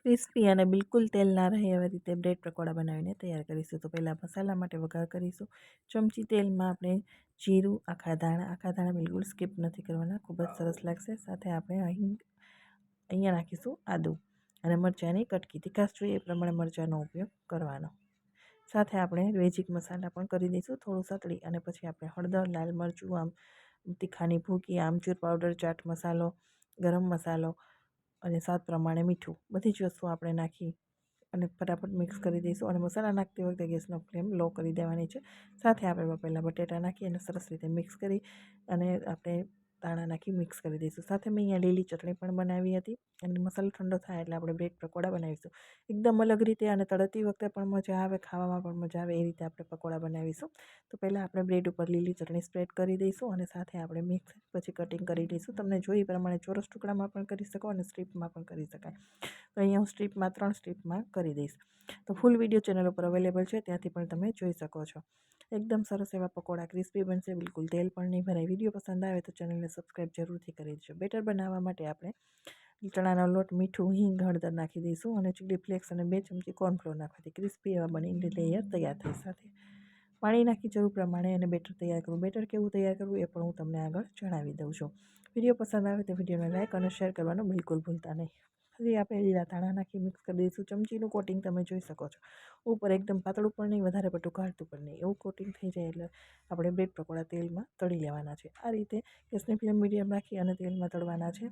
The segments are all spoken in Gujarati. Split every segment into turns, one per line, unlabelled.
ક્રિસ્પી અને બિલકુલ તેલ ના રહે એવી રીતે બ્રેડ પકોડા બનાવીને તૈયાર કરીશું. તો પહેલાં મસાલા માટે વઘાર કરીશું. ચમચી તેલમાં આપણે જીરું, આખા ધાણા બિલકુલ સ્કીપ નથી કરવાના, ખૂબ જ સરસ લાગશે. સાથે આપણે અહીંયા નાખીશું આદું અને મરચાંની કટકી. તીખાશ જોઈએ એ પ્રમાણે મરચાંનો ઉપયોગ કરવાનો. સાથે આપણે બેઝિક મસાલા પણ કરી દઈશું, થોડું સતળી, અને પછી આપણે હળદર, લાલ મરચું, તીખાની ભૂકી, આમચૂર પાવડર, ચાટ મસાલો, ગરમ મસાલો અને સ્વાદ પ્રમાણે મીઠું, બધી જ વસ્તુ આપણે નાખી અને ફટાફટ મિક્સ કરી દઈશું. અને મસાલા નાખતી વખતે ગેસનો ફ્લેમ લો કરી દેવાની છે. સાથે આપણે પહેલાં બટેટા નાખી અને સરસ રીતે મિક્સ કરી અને આપણે દાણા નાખી મિક્સ કરી દઈશું. સાથે મેં અહીંયા લીલી ચટણી પણ બનાવી હતી. અને મસાલો ઠંડો થાય એટલે આપણે બ્રેડ પકોડા બનાવીશું એકદમ અલગ રીતે, અને તળતી વખતે પણ મજા આવે, ખાવામાં પણ મજા આવે એ રીતે આપણે પકોડા બનાવીશું. તો પહેલાં આપણે બ્રેડ ઉપર લીલી ચટણી સ્પ્રેડ કરી દઈશું અને સાથે આપણે મિક્સ પછી કટિંગ કરી દઈશું. તમને જોઈ પ્રમાણે ચોરસ ટુકડામાં પણ કરી શકો અને સ્ટ્રીપમાં પણ કરી શકાય. તો અહીંયા હું સ્ટ્રીપમાં 3 સ્ટ્રીપમાં કરી દઈશ. તો ફૂલ વિડીયો ચેનલ ઉપર અવેલેબલ છે, ત્યાંથી પણ તમે જોઈ શકો છો. એકદમ સરસ એવા પકોડા ક્રિસ્પી બનશે, બિલકુલ તેલ પણ નહીં ભરાય. વિડીયો પસંદ આવે તો ચેનલને સબસ્ક્રાઈબ જરૂરથી કરી દેજો. બેટર બનાવવા માટે આપણે ચણાનો લોટ, મીઠું, હિંગ, હળદર નાખી દઈશું અને ચીલી ફ્લેક્સ અને 2 ચમચી કોર્નફ્લોર નાખવાથી ક્રિસ્પી એવા બનીને લેયર તૈયાર થઈ. સાથે પાણી નાખી જરૂર પ્રમાણે અને બેટર તૈયાર કરવું. બેટર કેવું તૈયાર કરવું એ પણ હું તમને આગળ જણાવી દઉં છું. વિડીયો પસંદ આવે તો વિડીયોને લાઇક અને શેર કરવાનું બિલકુલ ભૂલતા નહીં. ફરી આપણે લીલા ધાણા નાખી મિક્સ કરી દઈશું. ચમચીનું કોટિંગ તમે જોઈ શકો છો. ઉપર એકદમ પાતળું પણ નહીં, વધારે પડતું ઘાટું પણ નહીં, એવું કોટિંગ થઈ જાય એટલે આપણે બ્રેડ પકોડા તેલમાં તળી લેવાના છે. આ રીતે ગેસની ફ્લેમ મીડિયમ રાખી અને તેલમાં તળવાના છે.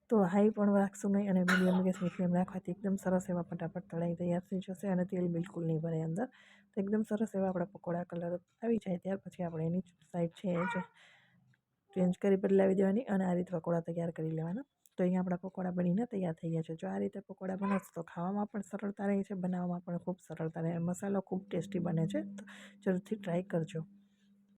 તો હાઈ પણ રાખશું નહીં અને મીડિયમ ગેસની ફ્લેમ રાખવાથી એકદમ સરસ એવા ફટાફટ તળાઈ તૈયાર થઈ જશે અને તેલ બિલકુલ નહીં ભરે અંદર. તો એકદમ સરસ એવા આપણા પકોડા કલર આવી જાય ત્યાર પછી આપણે એની સાઈડ છે એ જ ચેન્જ કરી બદલાવી દેવાની અને આ રીતે પકોડા તૈયાર કરી લેવાના. તો અહીંયા આપણા પકોડા બનીને તૈયાર થઈ ગયા છે. જો આ રીતે પકોડા બનાવશો તો ખાવામાં પણ સરળતા રહે છે, બનાવવામાં પણ ખૂબ સરળતા રહે. મસાલો ખૂબ ટેસ્ટી બને છે, તો જરૂરથી ટ્રાય કરજો.